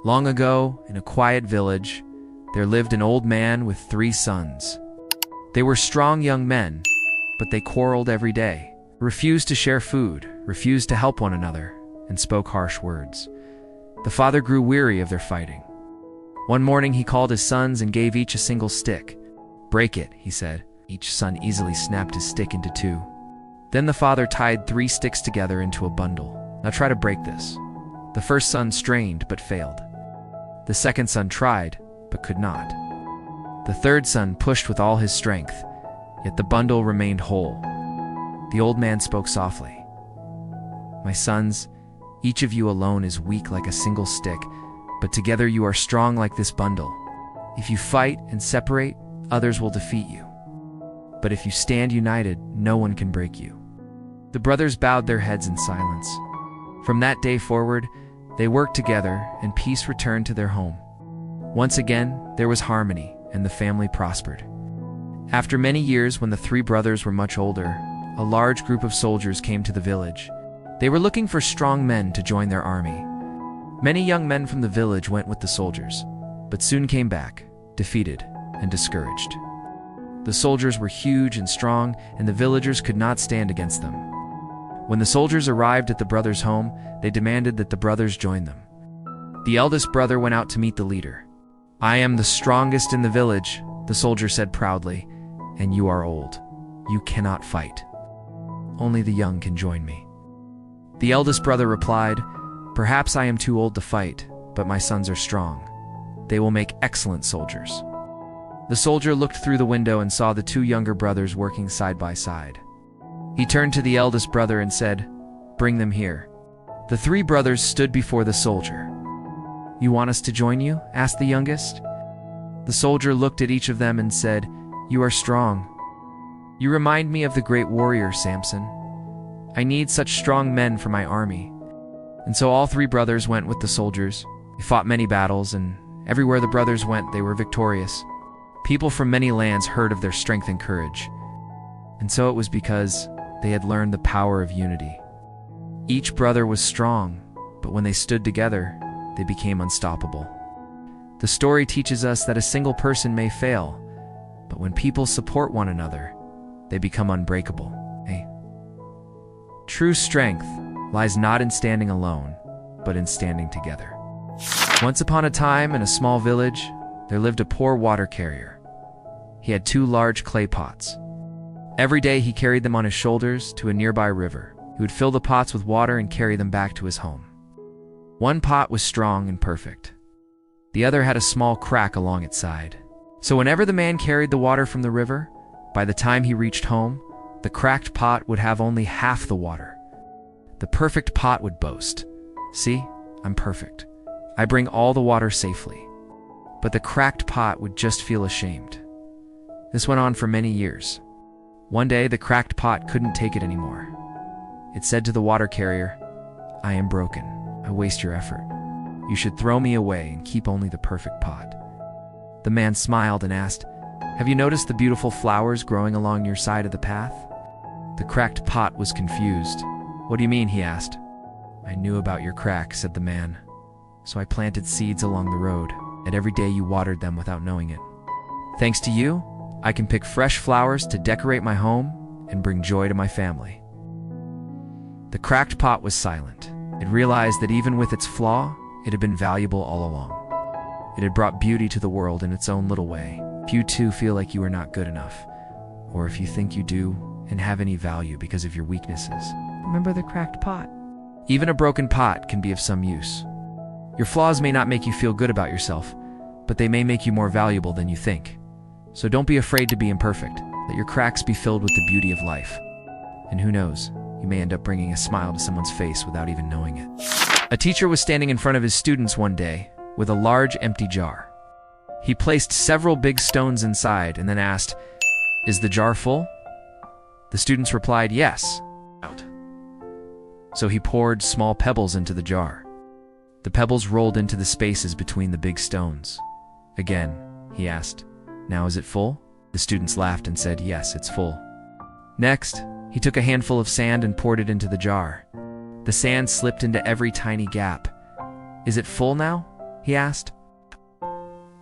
Long ago, in a quiet village, there lived an old man with 3 sons. They were strong young men, but they quarreled every day, refused to share food, refused to help one another, and spoke harsh words. The father grew weary of their fighting. One morning he called his sons and gave each a single stick. "Break it," he said. Each son easily snapped his stick into 2. Then the father tied 3 sticks together into a bundle. "Now try to break this." The first son strained but failed. The second son tried but could not. The third son pushed with all his strength, yet the bundle remained whole. The old man spoke softly. "My sons, each of you alone is weak like a single stick, but together you are strong like this bundle. If you fight and separate, others will defeat you. But if you stand united, no one can break you." The brothers bowed their heads in silence. From that day forward, they worked together and peace returned to their home. Once again, there was harmony and the family prospered. After many years, when the 3 brothers were much older, a large group of soldiers came to the village. They were looking for strong men to join their army. Many young men from the village went with the soldiers, but soon came back, defeated and discouraged. The soldiers were huge and strong, and the villagers could not stand against them. When the soldiers arrived at the brothers' home, they demanded that the brothers join them. The eldest brother went out to meet the leader. "I am the strongest in the village," the soldier said proudly, "and you are old. You cannot fight. Only the young can join me." The eldest brother replied, "Perhaps I am too old to fight, but my sons are strong. They will make excellent soldiers." The soldier looked through the window and saw the 2 younger brothers working side by side. He turned to the eldest brother and said, "Bring them here." The 3 brothers stood before the soldier. "You want us to join you?" asked the youngest. The soldier looked at each of them and said, "You are strong. You remind me of the great warrior Samson. I need such strong men for my army." And so all 3 brothers went with the soldiers. They fought many battles, and everywhere the brothers went, they were victorious. People from many lands heard of their strength and courage. And so it was because they had learned the power of unity. Each brother was strong, but when they stood together, they became unstoppable. The story teaches us that a single person may fail, but when people support one another, they become unbreakable. True strength lies not in standing alone, but in standing together. Once upon a time, in a small village, there lived a poor water carrier. He had 2 large clay pots. Every day he carried them on his shoulders to a nearby river. He would fill the pots with water and carry them back to his home. One pot was strong and perfect. The other had a small crack along its side. So whenever the man carried the water from the river, by the time he reached home, the cracked pot would have only half the water. The perfect pot would boast, "See, I'm perfect. I bring all the water safely." But the cracked pot would just feel ashamed. This went on for many years. One day, the cracked pot couldn't take it anymore. It said to the water carrier, "I am broken. I waste your effort. You should throw me away and keep only the perfect pot." The man smiled and asked, "Have you noticed the beautiful flowers growing along your side of the path?" The cracked pot was confused. "What do you mean?" he asked. "I knew about your crack," said the man. "So I planted seeds along the road, and every day you watered them without knowing it. Thanks to you, I can pick fresh flowers to decorate my home and bring joy to my family." The cracked pot was silent. It realized that even with its flaw, it had been valuable all along. It had brought beauty to the world in its own little way. If you too feel like you are not good enough, or if you think you do and have any value because of your weaknesses, remember the cracked pot. Even a broken pot can be of some use. Your flaws may not make you feel good about yourself, but they may make you more valuable than you think. So don't be afraid to be imperfect. Let your cracks be filled with the beauty of life. And who knows, you may end up bringing a smile to someone's face without even knowing it. A teacher was standing in front of his students one day with a large empty jar. He placed several big stones inside and then asked, "Is the jar full?" The students replied, "Yes." So he poured small pebbles into the jar. The pebbles rolled into the spaces between the big stones. Again, he asked, "Now is it full?" The students laughed and said, "Yes, it's full." Next, he took a handful of sand and poured it into the jar. The sand slipped into every tiny gap. "Is it full now?" he asked.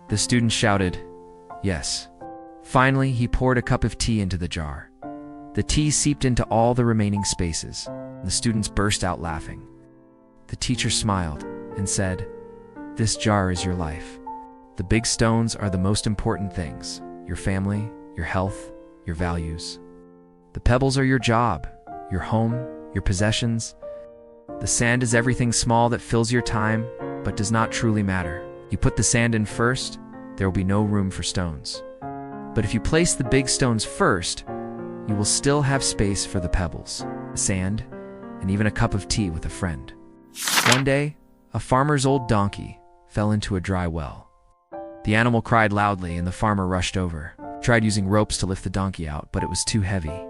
The student shouted, "Yes." Finally, he poured a cup of tea into the jar. The tea seeped into all the remaining spaces. The students burst out laughing. The teacher smiled and said, "This jar is your life. The big stones are the most important things: your family, your health, your values. The pebbles are your job, your home, your possessions. The sand is everything small that fills your time, but does not truly matter. You put the sand in first, there will be no room for stones. But if you place the big stones first, you will still have space for the pebbles, the sand, and even a cup of tea with a friend." One day, a farmer's old donkey fell into a dry well. The animal cried loudly, and the farmer rushed over, tried using ropes to lift the donkey out, but it was too heavy.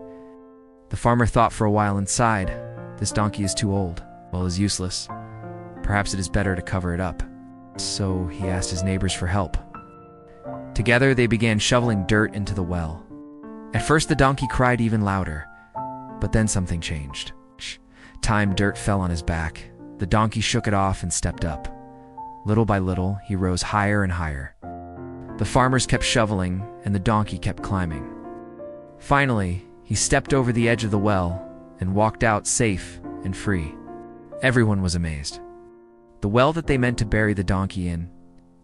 The farmer thought for a while and sighed. "This donkey is too old. Well, is useless. Perhaps it is better to cover it up." So he asked his neighbors for help. Together they began shoveling dirt into the well. At first the donkey cried even louder, but then something changed. Dirt fell on his back. The donkey shook it off and stepped up. Little by little, he rose higher and higher. The farmers kept shoveling, and the donkey kept climbing. Finally, he stepped over the edge of the well and walked out safe and free. Everyone was amazed. The well that they meant to bury the donkey in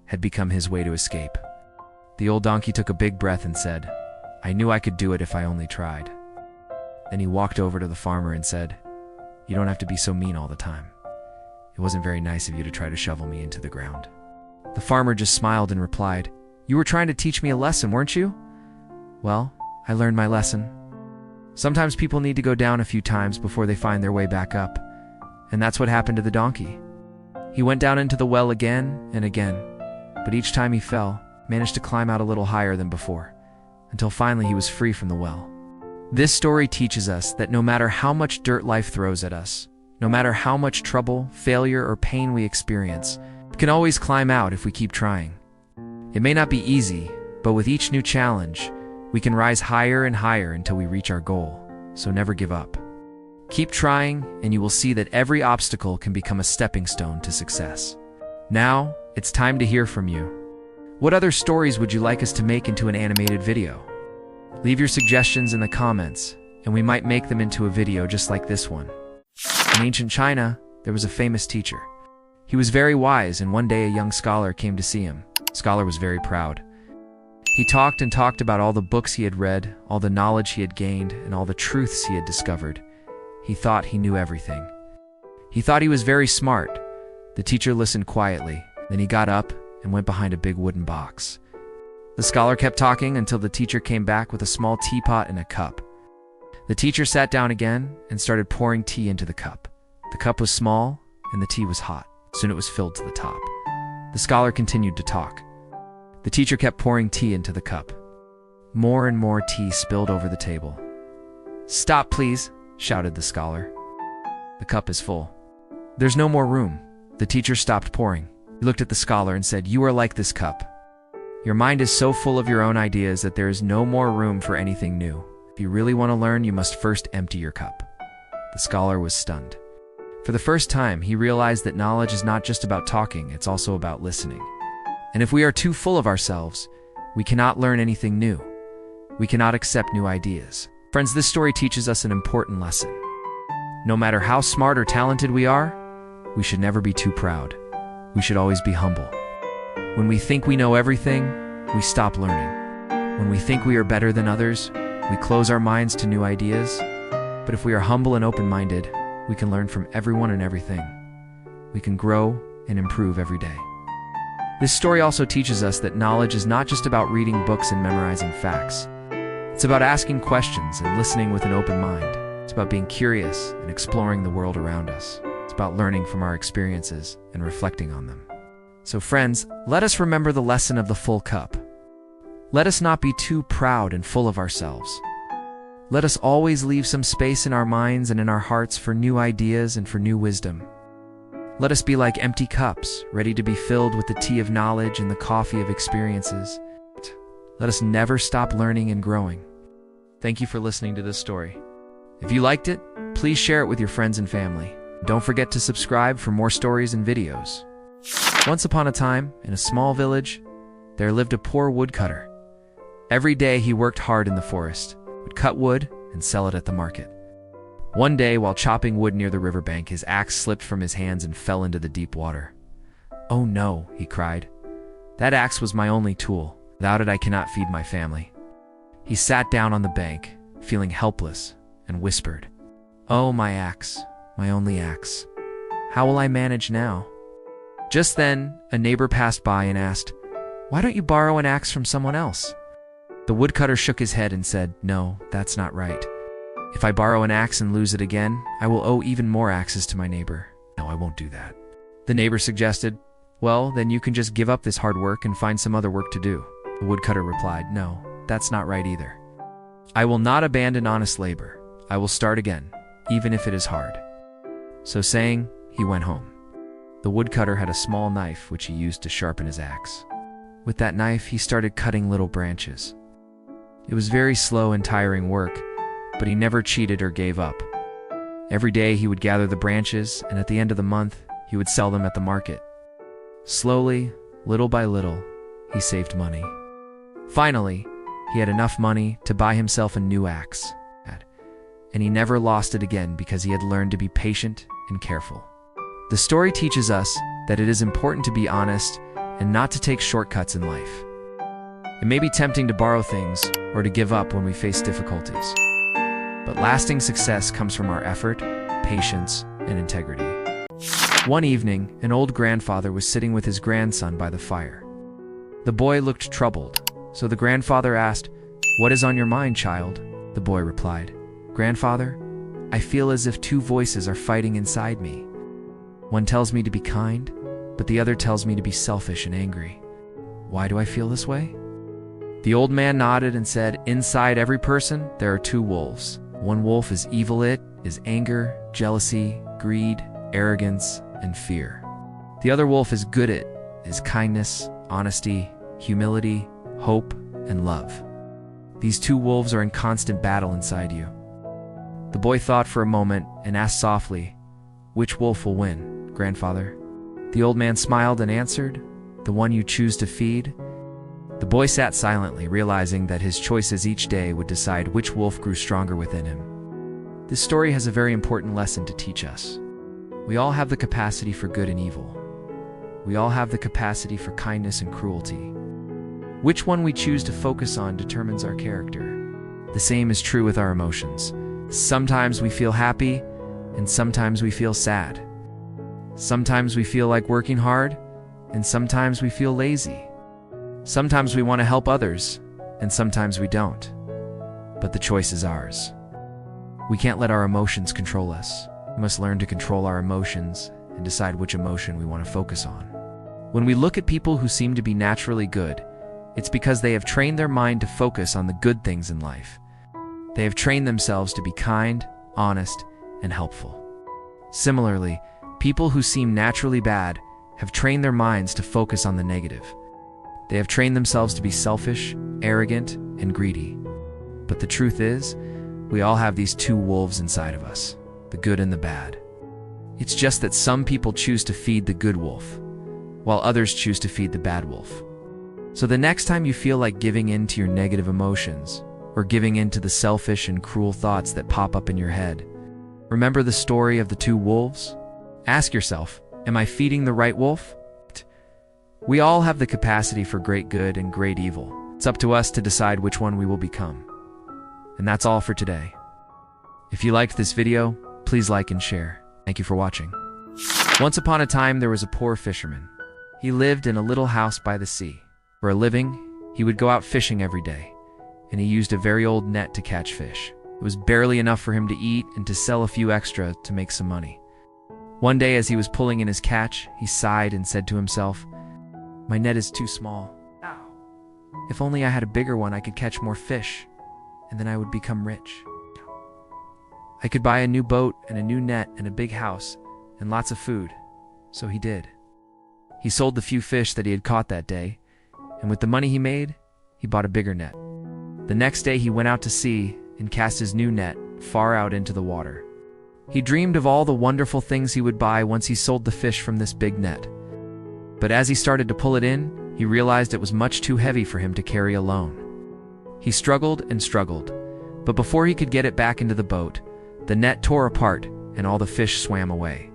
had become his way to escape. The old donkey took a big breath and said, "I knew I could do it if I only tried." Then he walked over to the farmer and said, "You don't have to be so mean all the time. It wasn't very nice of you to try to shovel me into the ground." The farmer just smiled and replied, "You were trying to teach me a lesson, weren't you? Well, I learned my lesson. Sometimes people need to go down a few times before they find their way back up. And that's what happened to the donkey. He went down into the well again and again, but each time he fell, managed to climb out a little higher than before, until finally he was free from the well." This story teaches us that no matter how much dirt life throws at us, no matter how much trouble, failure, or pain we experience, we can always climb out if we keep trying. It may not be easy, but with each new challenge, we can rise higher and higher until we reach our goal, so never give up. Keep trying, and you will see that every obstacle can become a stepping stone to success. Now, it's time to hear from you. What other stories would you like us to make into an animated video? Leave your suggestions in the comments, and we might make them into a video just like this one. In ancient China, there was a famous teacher. He was very wise, and one day a young scholar came to see him. The scholar was very proud. He talked and talked about all the books he had read, all the knowledge he had gained, and all the truths he had discovered. He thought he knew everything. He thought he was very smart. The teacher listened quietly. Then he got up and went behind a big wooden box. The scholar kept talking until the teacher came back with a small teapot and a cup. The teacher sat down again and started pouring tea into the cup. The cup was small and the tea was hot. Soon it was filled to the top. The scholar continued to talk. The teacher kept pouring tea into the cup. More and more tea spilled over the table. "Stop, please," shouted the scholar. "The cup is full. There's no more room." The teacher stopped pouring. He looked at the scholar and said, "You are like this cup. Your mind is so full of your own ideas that there is no more room for anything new. If you really want to learn, you must first empty your cup." The scholar was stunned. For the first time, he realized that knowledge is not just about talking, it's also about listening. And if we are too full of ourselves, we cannot learn anything new. We cannot accept new ideas. Friends, this story teaches us an important lesson. No matter how smart or talented we are, we should never be too proud. We should always be humble. When we think we know everything, we stop learning. When we think we are better than others, we close our minds to new ideas. But if we are humble and open-minded, we can learn from everyone and everything. We can grow and improve every day. This story also teaches us that knowledge is not just about reading books and memorizing facts. It's about asking questions and listening with an open mind. It's about being curious and exploring the world around us. It's about learning from our experiences and reflecting on them. So friends, let us remember the lesson of the full cup. Let us not be too proud and full of ourselves. Let us always leave some space in our minds and in our hearts for new ideas and for new wisdom. Let us be like empty cups, ready to be filled with the tea of knowledge and the coffee of experiences. Let us never stop learning and growing. Thank you for listening to this story. If you liked it, please share it with your friends and family. Don't forget to subscribe for more stories and videos. Once upon a time, in a small village, there lived a poor woodcutter. Every day he worked hard in the forest, would cut wood and sell it at the market. One day, while chopping wood near the riverbank, his axe slipped from his hands and fell into the deep water. "Oh no," he cried. "That axe was my only tool. Without it, I cannot feed my family." He sat down on the bank, feeling helpless, and whispered, "Oh, my axe, my only axe. How will I manage now?" Just then, a neighbor passed by and asked, "Why don't you borrow an axe from someone else?" The woodcutter shook his head and said, "No, that's not right. If I borrow an axe and lose it again, I will owe even more axes to my neighbor. No, I won't do that." The neighbor suggested, "Well, then you can just give up this hard work and find some other work to do." The woodcutter replied, "No, that's not right either. I will not abandon honest labor. I will start again, even if it is hard." So saying, he went home. The woodcutter had a small knife which he used to sharpen his axe. With that knife, he started cutting little branches. It was very slow and tiring work, but he never cheated or gave up. Every day he would gather the branches, and at the end of the month, he would sell them at the market. Slowly, little by little, he saved money. Finally, he had enough money to buy himself a new axe, and he never lost it again because he had learned to be patient and careful. The story teaches us that it is important to be honest and not to take shortcuts in life. It may be tempting to borrow things or to give up when we face difficulties, but lasting success comes from our effort, patience, and integrity. One evening, an old grandfather was sitting with his grandson by the fire. The boy looked troubled, so the grandfather asked, "What is on your mind, child?" The boy replied, "Grandfather, I feel as if two voices are fighting inside me. One tells me to be kind, but the other tells me to be selfish and angry. Why do I feel this way?" The old man nodded and said, "Inside every person, there are two wolves. One wolf is evil. It is anger, jealousy, greed, arrogance, and fear. The other wolf is good. It is kindness, honesty, humility, hope, and love. These two wolves are in constant battle inside you." The boy thought for a moment and asked softly, "Which wolf will win, grandfather?" The old man smiled and answered, "The one you choose to feed." The boy sat silently, realizing that his choices each day would decide which wolf grew stronger within him. This story has a very important lesson to teach us. We all have the capacity for good and evil. We all have the capacity for kindness and cruelty. Which one we choose to focus on determines our character. The same is true with our emotions. Sometimes we feel happy, and sometimes we feel sad. Sometimes we feel like working hard, and sometimes we feel lazy. Sometimes we want to help others, and sometimes we don't. But the choice is ours. We can't let our emotions control us. We must learn to control our emotions and decide which emotion we want to focus on. When we look at people who seem to be naturally good, it's because they have trained their mind to focus on the good things in life. They have trained themselves to be kind, honest, and helpful. Similarly, people who seem naturally bad have trained their minds to focus on the negative. They have trained themselves to be selfish, arrogant, and greedy. But the truth is, we all have these two wolves inside of us, the good and the bad. It's just that some people choose to feed the good wolf, while others choose to feed the bad wolf. So the next time you feel like giving in to your negative emotions, or giving in to the selfish and cruel thoughts that pop up in your head, remember the story of the two wolves? Ask yourself, am I feeding the right wolf? We all have the capacity for great good and great evil. It's up to us to decide which one we will become. And that's all for today. If you liked this video, please like and share. Thank you for watching. Once upon a time, there was a poor fisherman. He lived in a little house by the sea. For a living, he would go out fishing every day, and he used a very old net to catch fish. It was barely enough for him to eat and to sell a few extra to make some money. One day, as he was pulling in his catch, he sighed and said to himself, "My net is too small. If only I had a bigger one, I could catch more fish, and then I would become rich. I could buy a new boat and a new net and a big house and lots of food." So he did. He sold the few fish that he had caught that day, and with the money he made, he bought a bigger net. The next day he went out to sea and cast his new net far out into the water. He dreamed of all the wonderful things he would buy once he sold the fish from this big net. But as he started to pull it in, he realized it was much too heavy for him to carry alone. He struggled and struggled, but before he could get it back into the boat, the net tore apart and all the fish swam away.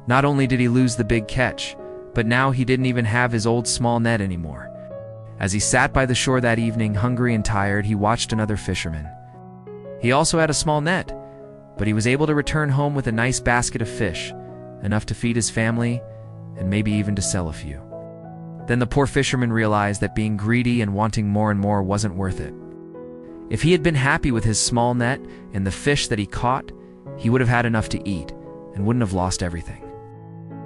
Not only did he lose the big catch, but now he didn't even have his old small net anymore. As he sat by the shore that evening, hungry and tired, he watched another fisherman. He also had a small net, but he was able to return home with a nice basket of fish, enough to feed his family and maybe even to sell a few. Then the poor fisherman realized that being greedy and wanting more and more wasn't worth it. If he had been happy with his small net and the fish that he caught, he would have had enough to eat and wouldn't have lost everything.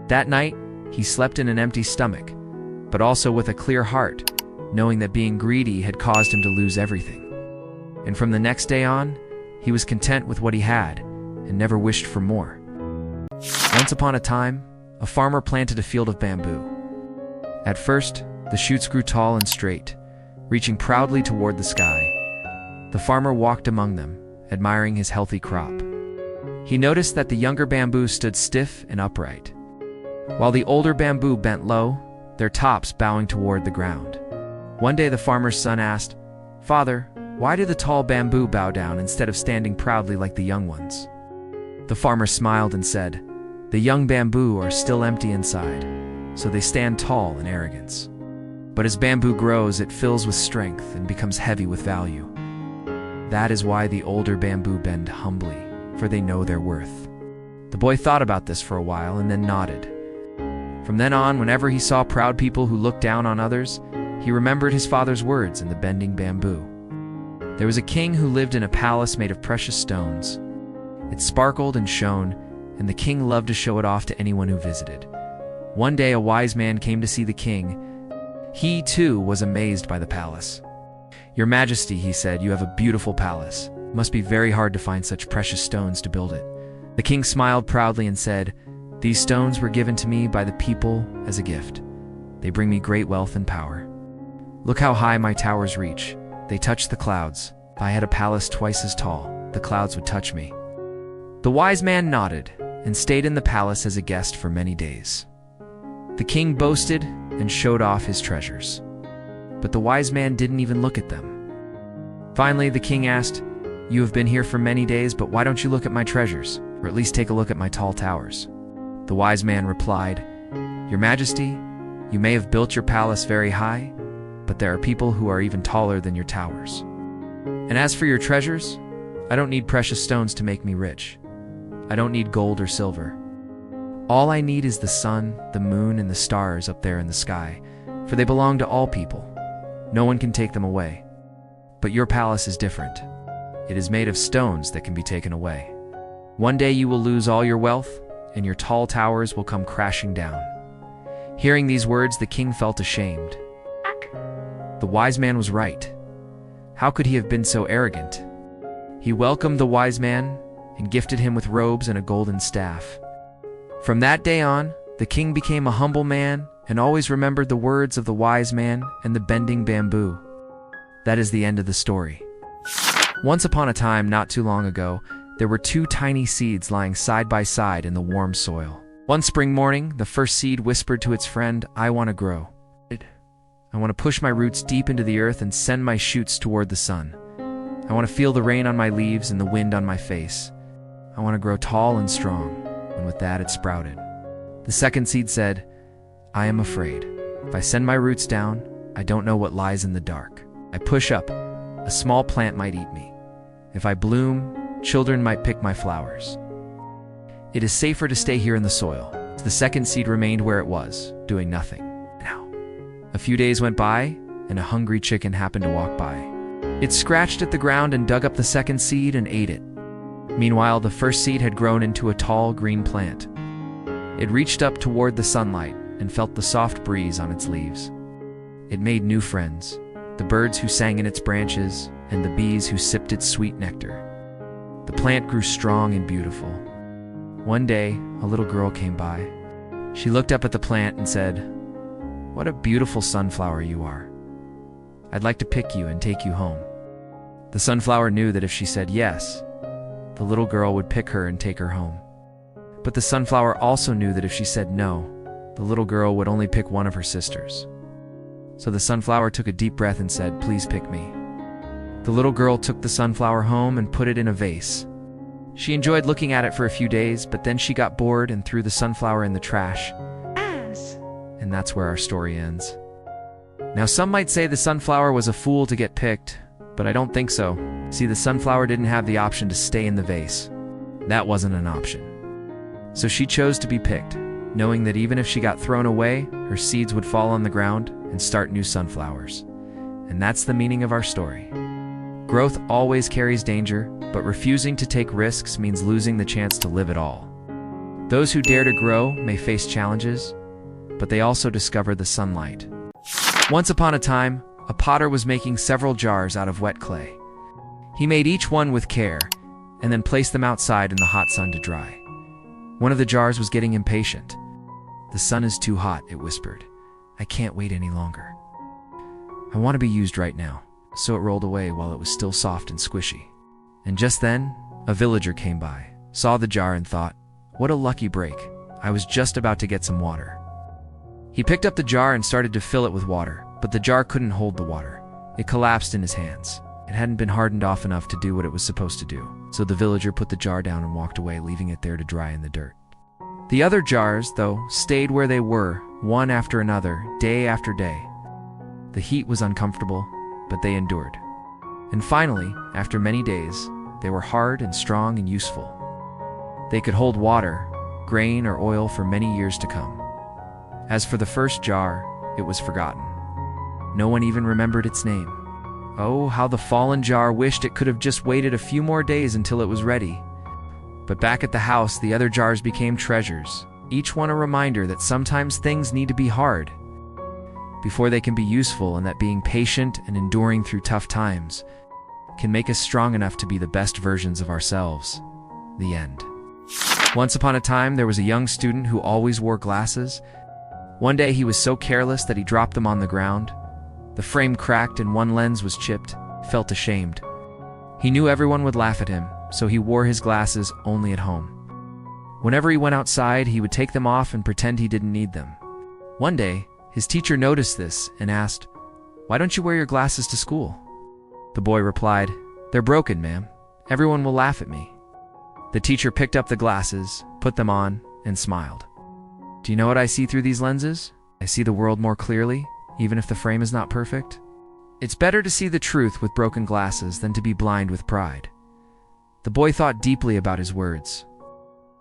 That night, he slept in an empty stomach, but also with a clear heart, knowing that being greedy had caused him to lose everything. And from the next day on, he was content with what he had and never wished for more. Once upon a time, a farmer planted a field of bamboo. At first, the shoots grew tall and straight, reaching proudly toward the sky. The farmer walked among them, admiring his healthy crop. He noticed that the younger bamboo stood stiff and upright, while the older bamboo bent low, their tops bowing toward the ground. One day the farmer's son asked, "Father, why do the tall bamboo bow down instead of standing proudly like the young ones?" The farmer smiled and said, "The young bamboo are still empty inside, so they stand tall in arrogance. But as bamboo grows, it fills with strength and becomes heavy with value. That is why the older bamboo bend humbly, for they know their worth." The boy thought about this for a while and then nodded. From then on, whenever he saw proud people who looked down on others, he remembered his father's words in the bending bamboo. There was a king who lived in a palace made of precious stones. It sparkled and shone, and the king loved to show it off to anyone who visited. One day a wise man came to see the king. He, too, was amazed by the palace. "Your Majesty," he said, "you have a beautiful palace. It must be very hard to find such precious stones to build it." The king smiled proudly and said, "These stones were given to me by the people as a gift. They bring me great wealth and power. Look how high my towers reach. They touch the clouds. If I had a palace twice as tall, the clouds would touch me." The wise man nodded and stayed in the palace as a guest for many days. The king boasted and showed off his treasures, but the wise man didn't even look at them. Finally, the king asked, "You have been here for many days, but why don't you look at my treasures, or at least take a look at my tall towers?" The wise man replied, "Your Majesty, you may have built your palace very high, but there are people who are even taller than your towers. And as for your treasures, I don't need precious stones to make me rich. I don't need gold or silver. All I need is the sun, the moon, and the stars up there in the sky, for they belong to all people. No one can take them away. But your palace is different. It is made of stones that can be taken away. One day you will lose all your wealth, and your tall towers will come crashing down." Hearing these words, the king felt ashamed. The wise man was right. How could he have been so arrogant? He welcomed the wise man and gifted him with robes and a golden staff. From that day on, the king became a humble man and always remembered the words of the wise man and the bending bamboo. That is the end of the story. Once upon a time, not too long ago, there were two tiny seeds lying side by side in the warm soil. One spring morning, the first seed whispered to its friend, "I want to grow. I want to push my roots deep into the earth and send my shoots toward the sun. I want to feel the rain on my leaves and the wind on my face. I want to grow tall and strong." And with that, it sprouted. The second seed said, "I am afraid. If I send my roots down, I don't know what lies in the dark. I push up, a small plant might eat me. If I bloom, children might pick my flowers. It is safer to stay here in the soil." So the second seed remained where it was, doing nothing. Now, a few days went by, and a hungry chicken happened to walk by. It scratched at the ground and dug up the second seed and ate it. Meanwhile, the first seed had grown into a tall green plant. It reached up toward the sunlight and felt the soft breeze on its leaves. It made new friends, the birds who sang in its branches and the bees who sipped its sweet nectar. The plant grew strong and beautiful. One day, a little girl came by. She looked up at the plant and said, "What a beautiful sunflower you are. I'd like to pick you and take you home." The sunflower knew that if she said yes, the little girl would pick her and take her home. But the sunflower also knew that if she said no, the little girl would only pick one of her sisters. So the sunflower took a deep breath and said, "Please pick me." The little girl took the sunflower home and put it in a vase. She enjoyed looking at it for a few days, but then she got bored and threw the sunflower in the trash. And that's where our story ends. Now, some might say the sunflower was a fool to get picked, but I don't think so. See, the sunflower didn't have the option to stay in the vase. That wasn't an option. So she chose to be picked, knowing that even if she got thrown away, her seeds would fall on the ground and start new sunflowers. And that's the meaning of our story. Growth always carries danger, but refusing to take risks means losing the chance to live it all. Those who dare to grow may face challenges, but they also discover the sunlight. Once upon a time, a potter was making several jars out of wet clay. He made each one with care, and then placed them outside in the hot sun to dry. One of the jars was getting impatient. "The sun is too hot," it whispered. "I can't wait any longer. I want to be used right now." So it rolled away while it was still soft and squishy. And just then, a villager came by, saw the jar and thought, "What a lucky break. I was just about to get some water." He picked up the jar and started to fill it with water, but the jar couldn't hold the water. It collapsed in his hands. It hadn't been hardened off enough to do what it was supposed to do. So the villager put the jar down and walked away, leaving it there to dry in the dirt. The other jars, though, stayed where they were, one after another, day after day. The heat was uncomfortable, but they endured. And finally, after many days, they were hard and strong and useful. They could hold water, grain, or oil for many years to come. As for the first jar, it was forgotten. No one even remembered its name. Oh, how the fallen jar wished it could have just waited a few more days until it was ready. But back at the house, the other jars became treasures, each one a reminder that sometimes things need to be hard before they can be useful, and that being patient and enduring through tough times can make us strong enough to be the best versions of ourselves. The end. Once upon a time, there was a young student who always wore glasses. One day he was so careless that he dropped them on the ground. The frame cracked and one lens was chipped. Felt ashamed. He knew everyone would laugh at him, so he wore his glasses only at home. Whenever he went outside, he would take them off and pretend he didn't need them. One day, his teacher noticed this and asked, "Why don't you wear your glasses to school?" The boy replied, "They're broken, ma'am. Everyone will laugh at me." The teacher picked up the glasses, put them on, and smiled. "Do you know what I see through these lenses? I see the world more clearly, even if the frame is not perfect. It's better to see the truth with broken glasses than to be blind with pride." The boy thought deeply about his words.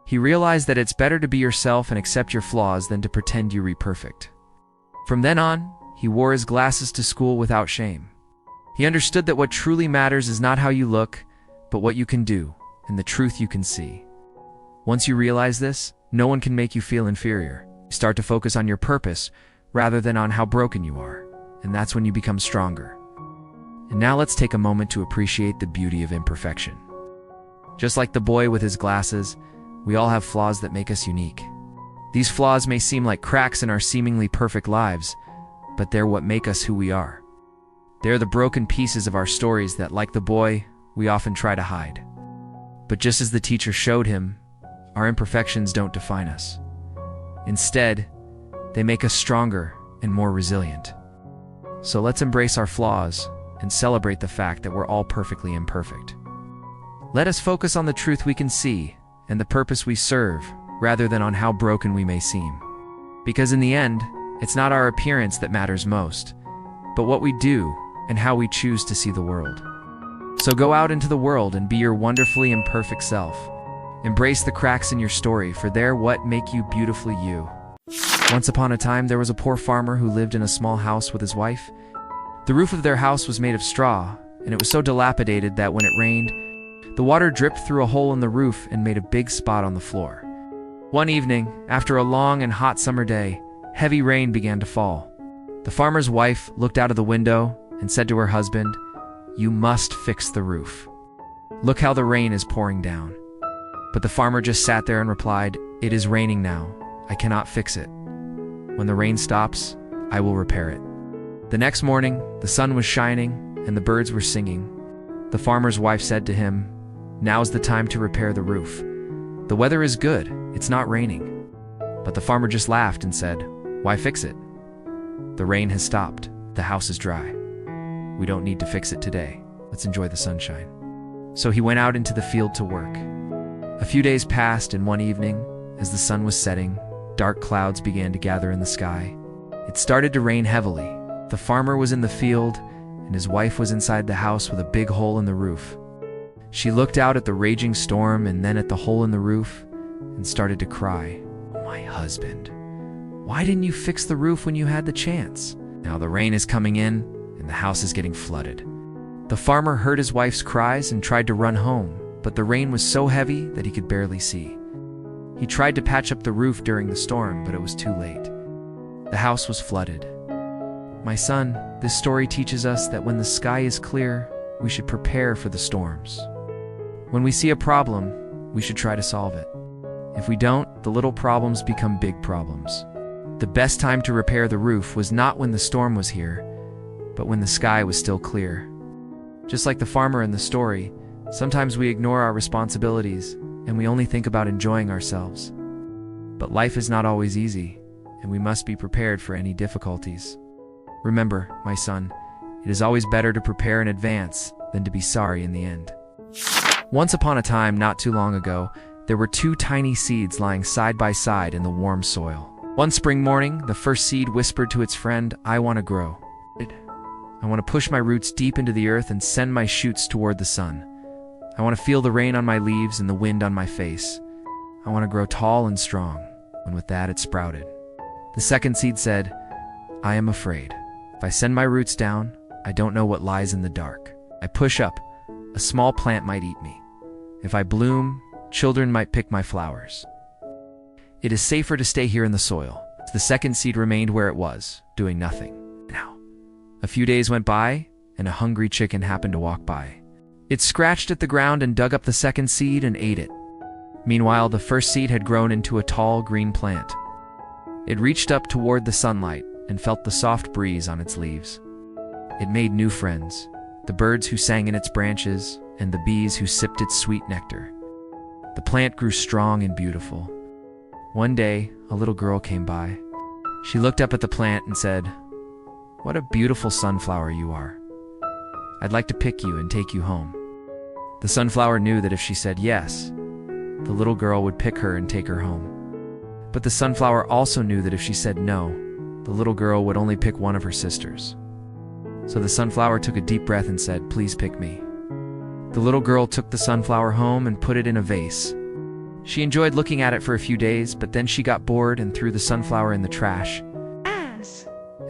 He realized that it's better to be yourself and accept your flaws than to pretend you're perfect. From then on, he wore his glasses to school without shame. He understood that what truly matters is not how you look, but what you can do, and the truth you can see. Once you realize this, no one can make you feel inferior. You start to focus on your purpose rather than on how broken you are, and that's when you become stronger. And now let's take a moment to appreciate the beauty of imperfection. Just like the boy with his glasses, we all have flaws that make us unique. These flaws may seem like cracks in our seemingly perfect lives, but they're what make us who we are. They're the broken pieces of our stories that, like the boy, we often try to hide. But just as the teacher showed him, our imperfections don't define us. Instead, they make us stronger and more resilient. So let's embrace our flaws and celebrate the fact that we're all perfectly imperfect. Let us focus on the truth we can see and the purpose we serve, rather than on how broken we may seem. Because in the end, it's not our appearance that matters most, but what we do and how we choose to see the world. So go out into the world and be your wonderfully imperfect self. Embrace the cracks in your story, for they're what make you beautifully you. Once upon a time, there was a poor farmer who lived in a small house with his wife. The roof of their house was made of straw, and it was so dilapidated that when it rained, the water dripped through a hole in the roof and made a big spot on the floor. One evening, after a long and hot summer day, heavy rain began to fall. The farmer's wife looked out of the window and said to her husband, "You must fix the roof. Look how the rain is pouring down." But the farmer just sat there and replied, "It is raining now. I cannot fix it. When the rain stops, I will repair it." The next morning, the sun was shining and the birds were singing. The farmer's wife said to him, "Now's the time to repair the roof. The weather is good, it's not raining." But the farmer just laughed and said, "Why fix it? The rain has stopped. The house is dry. We don't need to fix it today. Let's enjoy the sunshine." So he went out into the field to work. A few days passed, and one evening, as the sun was setting, dark clouds began to gather in the sky. It started to rain heavily. The farmer was in the field, and his wife was inside the house with a big hole in the roof. She looked out at the raging storm and then at the hole in the roof and started to cry. "Oh, my husband, why didn't you fix the roof when you had the chance? Now the rain is coming in and the house is getting flooded." The farmer heard his wife's cries and tried to run home, but the rain was so heavy that he could barely see. He tried to patch up the roof during the storm, but it was too late. The house was flooded. My son, this story teaches us that when the sky is clear, we should prepare for the storms. When we see a problem, we should try to solve it. If we don't, the little problems become big problems. The best time to repair the roof was not when the storm was here, but when the sky was still clear. Just like the farmer in the story, sometimes we ignore our responsibilities and we only think about enjoying ourselves. But life is not always easy, and we must be prepared for any difficulties. Remember, my son, it is always better to prepare in advance than to be sorry in the end. Once upon a time, not too long ago, there were two tiny seeds lying side by side in the warm soil. One spring morning, the first seed whispered to its friend, "I want to grow. I want to push my roots deep into the earth and send my shoots toward the sun. I want to feel the rain on my leaves and the wind on my face. I want to grow tall and strong." And with that, it sprouted. The second seed said, "I am afraid. If I send my roots down, I don't know what lies in the dark. I push up, a small plant might eat me. If I bloom, children might pick my flowers. It is safer to stay here in the soil." The second seed remained where it was, doing nothing. Now, a few days went by, and a hungry chicken happened to walk by. It scratched at the ground and dug up the second seed and ate it. Meanwhile, the first seed had grown into a tall green plant. It reached up toward the sunlight and felt the soft breeze on its leaves. It made new friends, the birds who sang in its branches and the bees who sipped its sweet nectar. The plant grew strong and beautiful. One day, a little girl came by. She looked up at the plant and said, "What a beautiful sunflower you are. I'd like to pick you and take you home." The sunflower knew that if she said yes, the little girl would pick her and take her home. But the sunflower also knew that if she said no, the little girl would only pick one of her sisters. So the sunflower took a deep breath and said, "Please pick me." The little girl took the sunflower home and put it in a vase. She enjoyed looking at it for a few days, but then she got bored and threw the sunflower in the trash.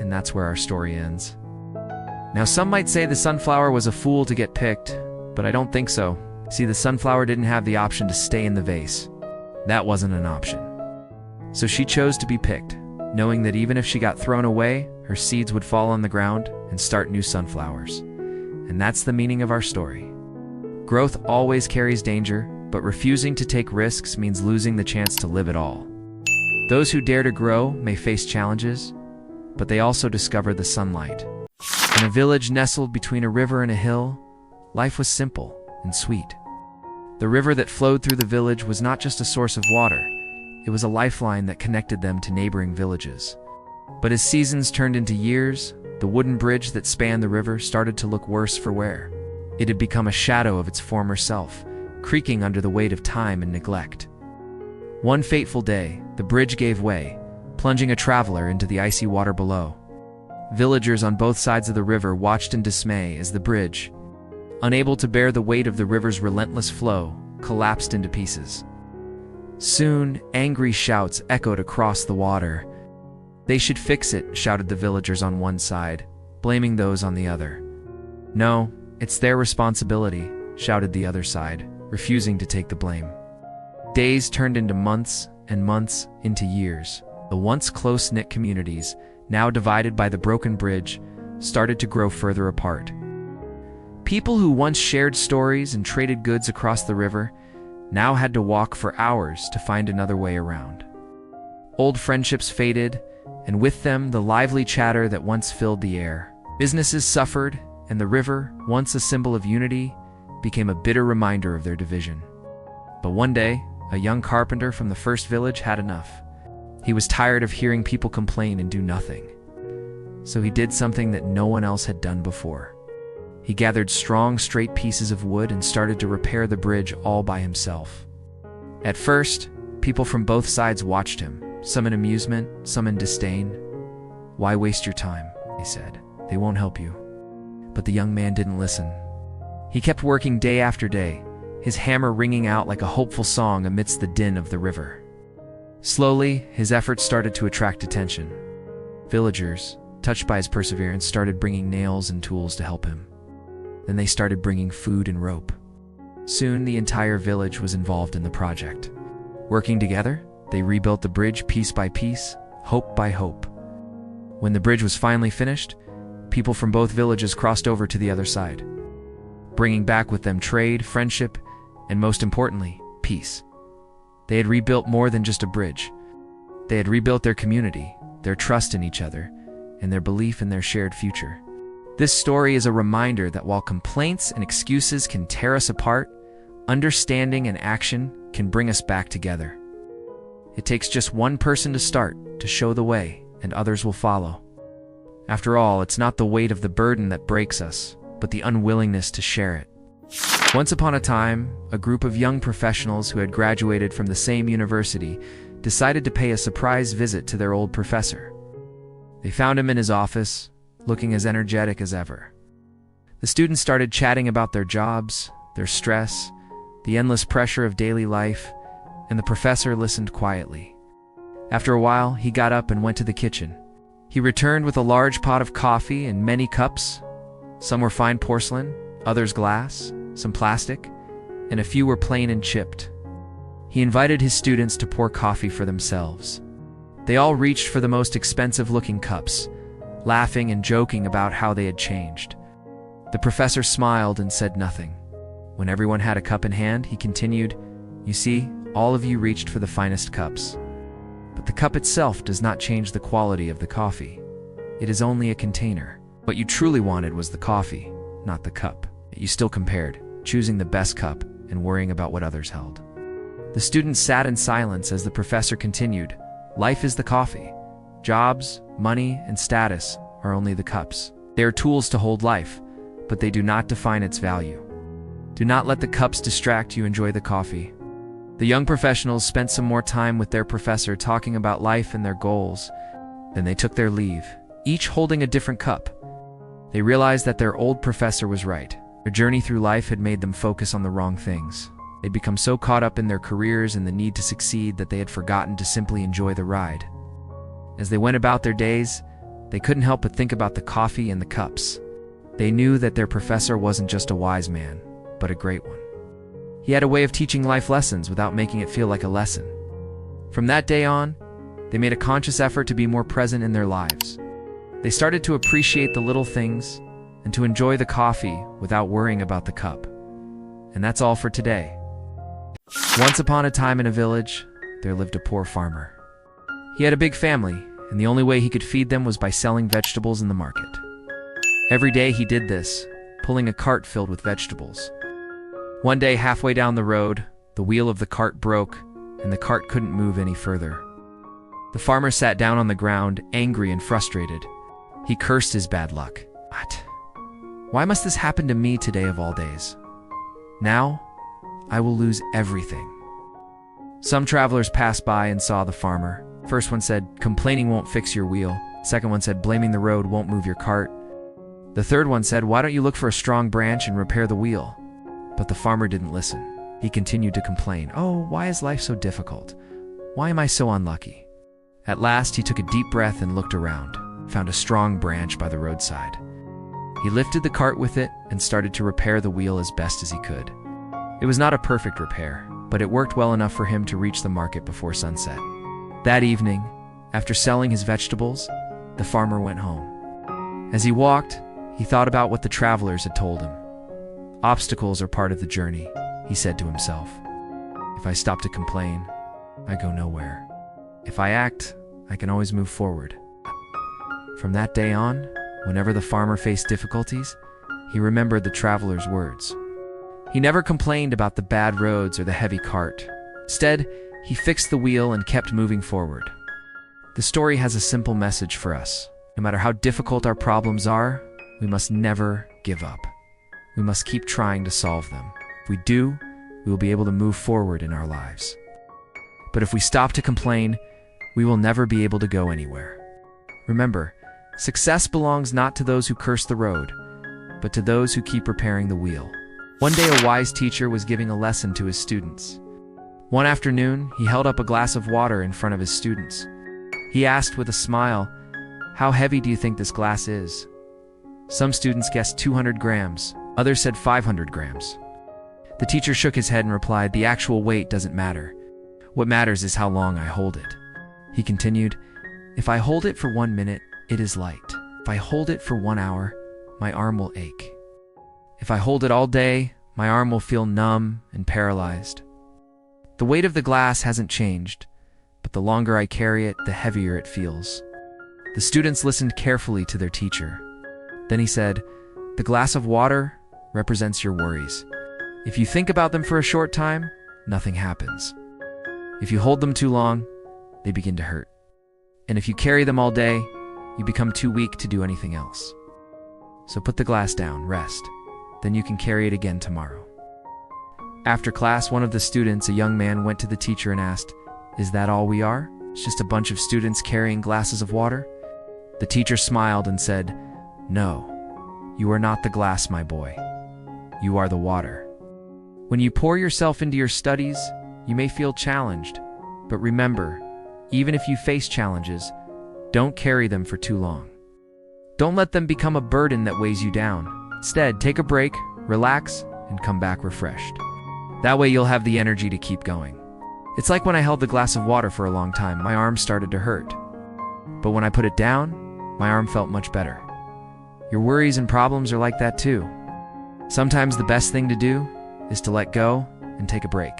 And that's where our story ends. Now, some might say the sunflower was a fool to get picked, but I don't think so. See, the sunflower didn't have the option to stay in the vase. That wasn't an option. So she chose to be picked, knowing that even if she got thrown away, her seeds would fall on the ground and start new sunflowers. And that's the meaning of our story. Growth always carries danger, but refusing to take risks means losing the chance to live it all. Those who dare to grow may face challenges, but they also discover the sunlight. In a village nestled between a river and a hill, life was simple and sweet. The river that flowed through the village was not just a source of water, it was a lifeline that connected them to neighboring villages. But as seasons turned into years, the wooden bridge that spanned the river started to look worse for wear. It had become a shadow of its former self, creaking under the weight of time and neglect. One fateful day, the bridge gave way, plunging a traveler into the icy water below. Villagers on both sides of the river watched in dismay as the bridge, unable to bear the weight of the river's relentless flow, collapsed into pieces. Soon, angry shouts echoed across the water. "They should fix it," shouted the villagers on one side, blaming those on the other. "No, it's their responsibility," shouted the other side, refusing to take the blame. Days turned into months, and months into years. The once close-knit communities, now divided by the broken bridge, started to grow further apart. People who once shared stories and traded goods across the river now had to walk for hours to find another way around. Old friendships faded, and with them the lively chatter that once filled the air. Businesses suffered, and the river, once a symbol of unity, became a bitter reminder of their division. But one day, a young carpenter from the first village had enough. He was tired of hearing people complain and do nothing. So he did something that no one else had done before. He gathered strong, straight pieces of wood and started to repair the bridge all by himself. At first, people from both sides watched him, some in amusement, some in disdain. "Why waste your time?" they said. "They won't help you." But the young man didn't listen. He kept working day after day, his hammer ringing out like a hopeful song amidst the din of the river. Slowly, his efforts started to attract attention. Villagers, touched by his perseverance, started bringing nails and tools to help him. Then they started bringing food and rope. Soon, the entire village was involved in the project. Working together, they rebuilt the bridge piece by piece, hope by hope. When the bridge was finally finished, people from both villages crossed over to the other side, bringing back with them trade, friendship, and most importantly, peace. They had rebuilt more than just a bridge. They had rebuilt their community, their trust in each other, and their belief in their shared future. This story is a reminder that while complaints and excuses can tear us apart, understanding and action can bring us back together. It takes just one person to start, to show the way, and others will follow. After all, it's not the weight of the burden that breaks us, but the unwillingness to share it. Once upon a time, a group of young professionals who had graduated from the same university decided to pay a surprise visit to their old professor. They found him in his office, looking as energetic as ever. The students started chatting about their jobs, their stress, the endless pressure of daily life, and the professor listened quietly. After a while, he got up and went to the kitchen. He returned with a large pot of coffee and many cups. Some were fine porcelain, others glass, some plastic, and a few were plain and chipped. He invited his students to pour coffee for themselves. They all reached for the most expensive-looking cups, laughing and joking about how they had changed. The professor smiled and said nothing. When everyone had a cup in hand, he continued, "You see, all of you reached for the finest cups. But the cup itself does not change the quality of the coffee. It is only a container. What you truly wanted was the coffee, not the cup. You still compared, choosing the best cup and worrying about what others held." The students sat in silence as the professor continued, "Life is the coffee. Jobs, money, and status are only the cups. They are tools to hold life, but they do not define its value. Do not let the cups distract you. Enjoy the coffee." The young professionals spent some more time with their professor talking about life and their goals. Then they took their leave, each holding a different cup. They realized that their old professor was right. Their journey through life had made them focus on the wrong things. They'd become so caught up in their careers and the need to succeed that they had forgotten to simply enjoy the ride. As they went about their days, they couldn't help but think about the coffee and the cups. They knew that their professor wasn't just a wise man, but a great one. He had a way of teaching life lessons without making it feel like a lesson. From that day on, they made a conscious effort to be more present in their lives. They started to appreciate the little things and to enjoy the coffee without worrying about the cup. And that's all for today. Once upon a time in a village, there lived a poor farmer. He had a big family, and the only way he could feed them was by selling vegetables in the market. Every day he did this, pulling a cart filled with vegetables. One day, halfway down the road, the wheel of the cart broke, and the cart couldn't move any further. The farmer sat down on the ground, angry and frustrated. He cursed his bad luck. "What? Why must this happen to me today of all days? Now, I will lose everything." Some travelers passed by and saw the farmer. First one said, "Complaining won't fix your wheel." Second one said, "Blaming the road won't move your cart." The third one said, "Why don't you look for a strong branch and repair the wheel?" But the farmer didn't listen. He continued to complain, "Oh, why is life so difficult? Why am I so unlucky?" At last, he took a deep breath and looked around, found a strong branch by the roadside. He lifted the cart with it and started to repair the wheel as best as he could. It was not a perfect repair, but it worked well enough for him to reach the market before sunset. That evening, after selling his vegetables, the farmer went home. As he walked, he thought about what the travelers had told him. "Obstacles are part of the journey," he said to himself. "If I stop to complain, I go nowhere. If I act, I can always move forward." From that day on, whenever the farmer faced difficulties, he remembered the traveler's words. He never complained about the bad roads or the heavy cart. Instead, he fixed the wheel and kept moving forward. The story has a simple message for us. No matter how difficult our problems are, we must never give up. We must keep trying to solve them. If we do, we will be able to move forward in our lives. But if we stop to complain, we will never be able to go anywhere. Remember, success belongs not to those who curse the road, but to those who keep repairing the wheel. One day, a wise teacher was giving a lesson to his students. One afternoon, he held up a glass of water in front of his students. He asked with a smile, "How heavy do you think this glass is?" Some students guessed 200 grams, others said 500 grams. The teacher shook his head and replied, "The actual weight doesn't matter. What matters is how long I hold it." He continued, "If I hold it for 1 minute, it is light. If I hold it for 1 hour, my arm will ache. If I hold it all day, my arm will feel numb and paralyzed. The weight of the glass hasn't changed, but the longer I carry it, the heavier it feels." The students listened carefully to their teacher. Then he said, "The glass of water represents your worries. If you think about them for a short time, nothing happens. If you hold them too long, they begin to hurt. And if you carry them all day, you become too weak to do anything else. So put the glass down, rest. Then you can carry it again tomorrow." After class, one of the students, a young man, went to the teacher and asked, "Is that all we are? It's just a bunch of students carrying glasses of water?" The teacher smiled and said, "No, you are not the glass, my boy. You are the water. When you pour yourself into your studies, you may feel challenged, but remember, even if you face challenges, don't carry them for too long. Don't let them become a burden that weighs you down. Instead, take a break, relax, and come back refreshed. That way you'll have the energy to keep going. It's like when I held the glass of water for a long time, my arm started to hurt. But when I put it down, my arm felt much better. Your worries and problems are like that too. Sometimes the best thing to do is to let go and take a break.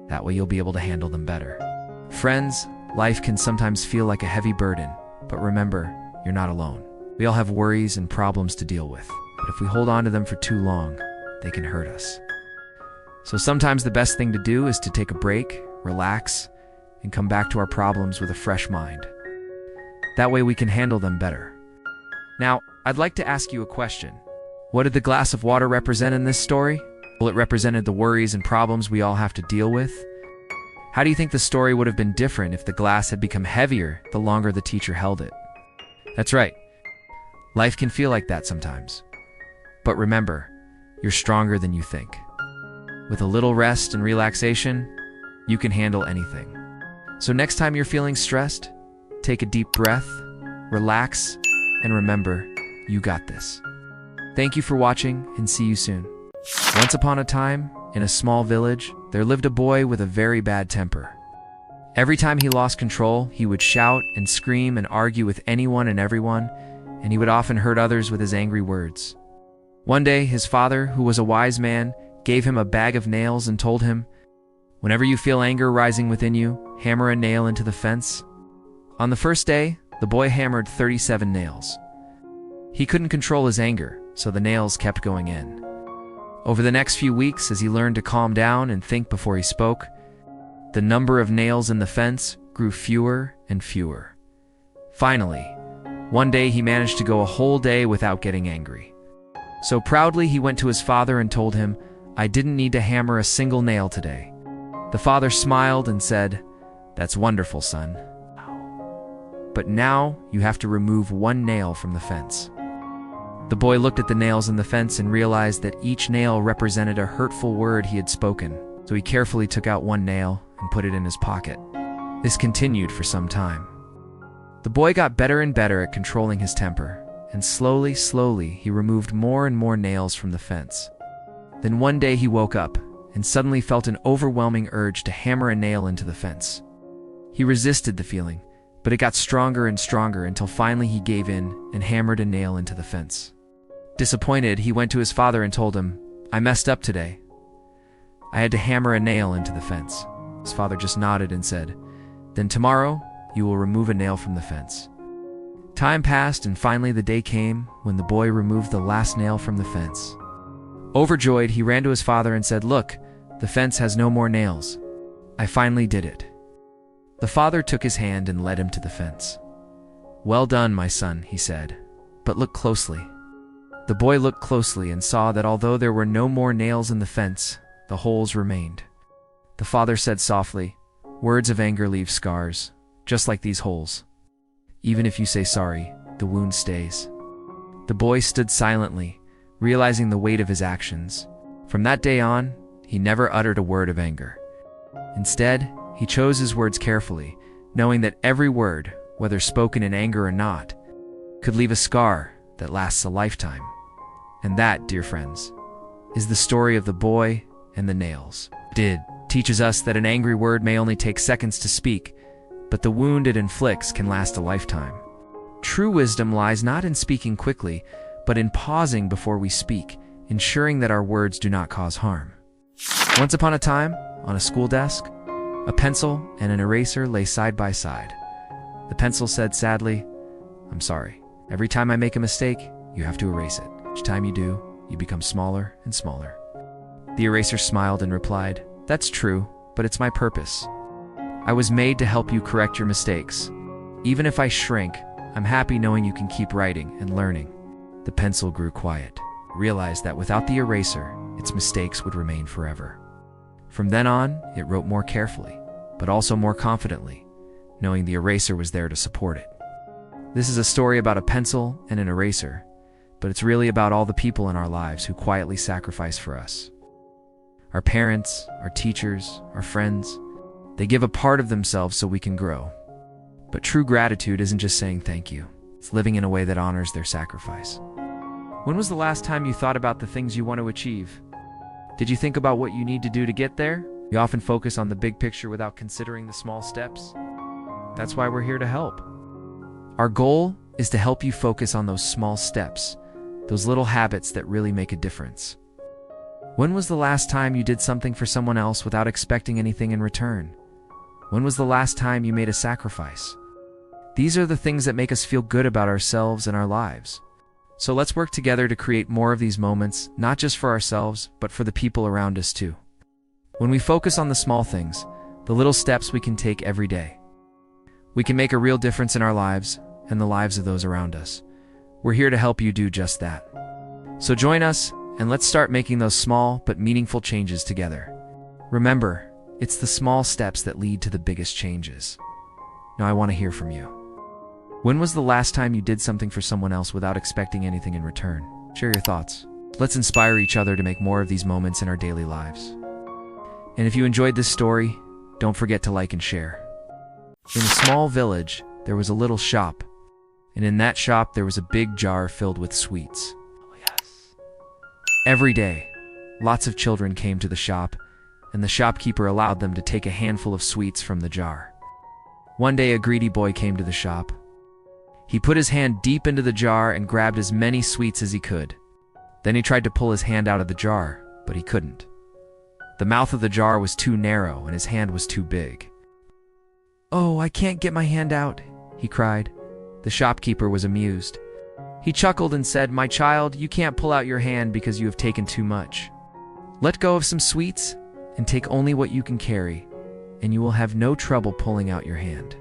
That way you'll be able to handle them better. Friends, life can sometimes feel like a heavy burden, but remember, you're not alone. We all have worries and problems to deal with, but if we hold on to them for too long, they can hurt us. So sometimes the best thing to do is to take a break, relax, and come back to our problems with a fresh mind. That way we can handle them better. Now, I'd like to ask you a question. What did the glass of water represent in this story? Well, it represented the worries and problems we all have to deal with. How do you think the story would have been different if the glass had become heavier the longer the teacher held it? That's right. Life can feel like that sometimes. But remember, you're stronger than you think. With a little rest and relaxation, you can handle anything. So next time you're feeling stressed, take a deep breath, relax, and remember, you got this. Thank you for watching, and see you soon. Once upon a time, in a small village, there lived a boy with a very bad temper. Every time he lost control, he would shout and scream and argue with anyone and everyone, and he would often hurt others with his angry words. One day, his father, who was a wise man, gave him a bag of nails and told him, "Whenever you feel anger rising within you, hammer a nail into the fence." On the first day, the boy hammered 37 nails. He couldn't control his anger, so the nails kept going in. Over the next few weeks, as he learned to calm down and think before he spoke, the number of nails in the fence grew fewer and fewer. Finally, one day he managed to go a whole day without getting angry. So proudly he went to his father and told him, "I didn't need to hammer a single nail today." The father smiled and said, "That's wonderful, son. But now you have to remove 1 nail from the fence." The boy looked at the nails in the fence and realized that each nail represented a hurtful word he had spoken, so he carefully took out 1 nail and put it in his pocket. This continued for some time. The boy got better and better at controlling his temper, and slowly he removed more and more nails from the fence. Then one day he woke up and suddenly felt an overwhelming urge to hammer a nail into the fence. He resisted the feeling, but it got stronger and stronger until finally he gave in and hammered a nail into the fence. Disappointed, he went to his father and told him, "I messed up today. I had to hammer a nail into the fence." His father just nodded and said, "Then tomorrow, you will remove a nail from the fence." Time passed, and finally the day came when the boy removed the last nail from the fence. Overjoyed, he ran to his father and said, "Look, the fence has no more nails. I finally did it." The father took his hand and led him to the fence. "Well done, my son," he said, "but look closely." The boy looked closely and saw that although there were no more nails in the fence, the holes remained. The father said softly, "Words of anger leave scars, just like these holes. Even if you say sorry, the wound stays." The boy stood silently, realizing the weight of his actions. From that day on, he never uttered a word of anger. Instead, he chose his words carefully, knowing that every word, whether spoken in anger or not, could leave a scar that lasts a lifetime. And that, dear friends, is the story of the boy and the nails. It teaches us that an angry word may only take seconds to speak, but the wound it inflicts can last a lifetime. True wisdom lies not in speaking quickly, but in pausing before we speak, ensuring that our words do not cause harm. Once upon a time, on a school desk, a pencil and an eraser lay side by side. The pencil said sadly, "I'm sorry. Every time I make a mistake, you have to erase it. Each time you do, you become smaller and smaller." The eraser smiled and replied, "That's true, but it's my purpose. I was made to help you correct your mistakes. Even if I shrink, I'm happy knowing you can keep writing and learning." The pencil grew quiet, realized that without the eraser, its mistakes would remain forever. From then on, it wrote more carefully, but also more confidently, knowing the eraser was there to support it. This is a story about a pencil and an eraser, but it's really about all the people in our lives who quietly sacrifice for us. Our parents, our teachers, our friends, they give a part of themselves so we can grow. But true gratitude isn't just saying thank you. It's living in a way that honors their sacrifice. When was the last time you thought about the things you want to achieve? Did you think about what you need to do to get there? We often focus on the big picture without considering the small steps. That's why we're here to help. Our goal is to help you focus on those small steps, those little habits that really make a difference. When was the last time you did something for someone else without expecting anything in return? When was the last time you made a sacrifice? These are the things that make us feel good about ourselves and our lives. So let's work together to create more of these moments, not just for ourselves, but for the people around us too. When we focus on the small things, the little steps we can take every day, we can make a real difference in our lives and the lives of those around us. We're here to help you do just that. So join us, and let's start making those small but meaningful changes together. Remember, it's the small steps that lead to the biggest changes. Now I want to hear from you. When was the last time you did something for someone else without expecting anything in return? Share your thoughts. Let's inspire each other to make more of these moments in our daily lives. And if you enjoyed this story, don't forget to like and share. In a small village, there was a little shop, and in that shop there was a big jar filled with sweets. Every day, lots of children came to the shop, and the shopkeeper allowed them to take a handful of sweets from the jar. One day a greedy boy came to the shop. He put his hand deep into the jar and grabbed as many sweets as he could. Then he tried to pull his hand out of the jar, but he couldn't. The mouth of the jar was too narrow and his hand was too big. "Oh, I can't get my hand out," he cried. The shopkeeper was amused. He chuckled and said, "My child, you can't pull out your hand because you have taken too much. Let go of some sweets and take only what you can carry, and you will have no trouble pulling out your hand."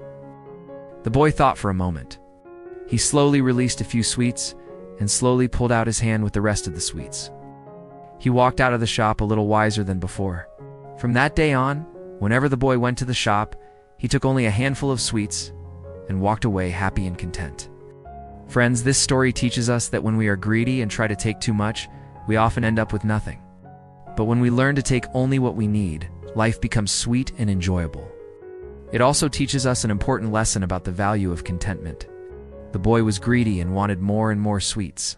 The boy thought for a moment. He slowly released a few sweets and slowly pulled out his hand with the rest of the sweets. He walked out of the shop a little wiser than before. From that day on, whenever the boy went to the shop, he took only a handful of sweets and walked away happy and content. Friends, this story teaches us that when we are greedy and try to take too much, we often end up with nothing. But when we learn to take only what we need, life becomes sweet and enjoyable. It also teaches us an important lesson about the value of contentment. The boy was greedy and wanted more and more sweets.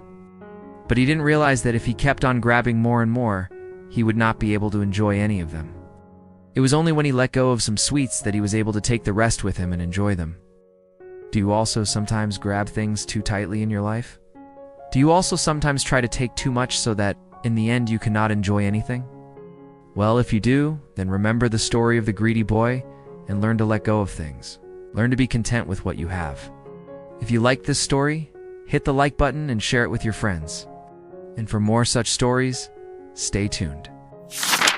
But he didn't realize that if he kept on grabbing more and more, he would not be able to enjoy any of them. It was only when he let go of some sweets that he was able to take the rest with him and enjoy them. Do you also sometimes grab things too tightly in your life? Do you also sometimes try to take too much so that, in the end, you cannot enjoy anything? Well, if you do, then remember the story of the greedy boy and learn to let go of things. Learn to be content with what you have. If you like this story, hit the like button and share it with your friends. And for more such stories, stay tuned.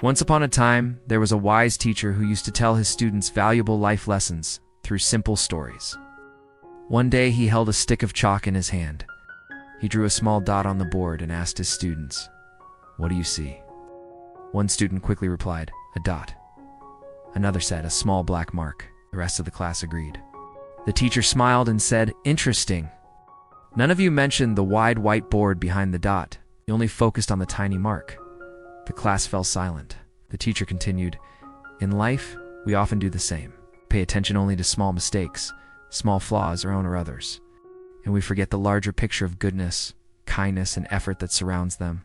Once upon a time, there was a wise teacher who used to tell his students valuable life lessons through simple stories. One day, he held a stick of chalk in his hand. He drew a small dot on the board and asked his students, "What do you see?" One student quickly replied, "A dot." Another said, "A small black mark." The rest of the class agreed. The teacher smiled and said, "Interesting. None of you mentioned the wide white board behind the dot. You only focused on the tiny mark." The class fell silent. The teacher continued, "In life, we often do the same. Pay attention only to small mistakes, small flaws, our own or others. And we forget the larger picture of goodness, kindness, and effort that surrounds them."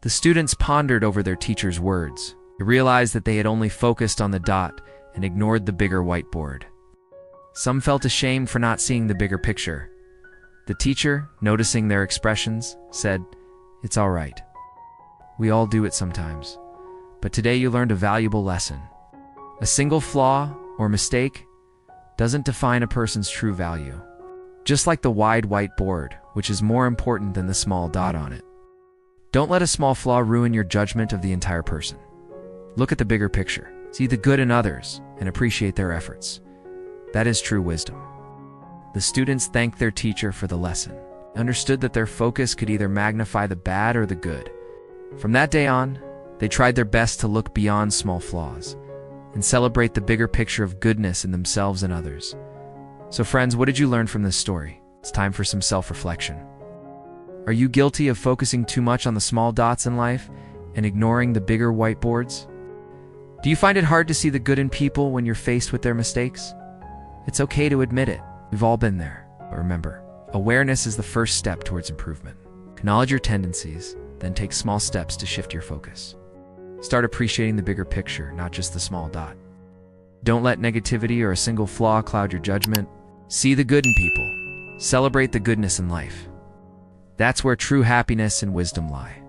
The students pondered over their teacher's words. They realized that they had only focused on the dot and ignored the bigger whiteboard. Some felt ashamed for not seeing the bigger picture. The teacher, noticing their expressions, said, "It's all right. We all do it sometimes. But today you learned a valuable lesson. A single flaw or mistake doesn't define a person's true value. Just like the wide whiteboard, which is more important than the small dot on it. Don't let a small flaw ruin your judgment of the entire person. Look at the bigger picture. See the good in others and appreciate their efforts. That is true wisdom." The students thanked their teacher for the lesson, understood that their focus could either magnify the bad or the good. From that day on, they tried their best to look beyond small flaws and celebrate the bigger picture of goodness in themselves and others. So friends, what did you learn from this story? It's time for some self-reflection. Are you guilty of focusing too much on the small dots in life and ignoring the bigger whiteboards? Do you find it hard to see the good in people when you're faced with their mistakes? It's okay to admit it. We've all been there. But remember, awareness is the first step towards improvement. Acknowledge your tendencies, then take small steps to shift your focus. Start appreciating the bigger picture, not just the small dot. Don't let negativity or a single flaw cloud your judgment. See the good in people. Celebrate the goodness in life. That's where true happiness and wisdom lie.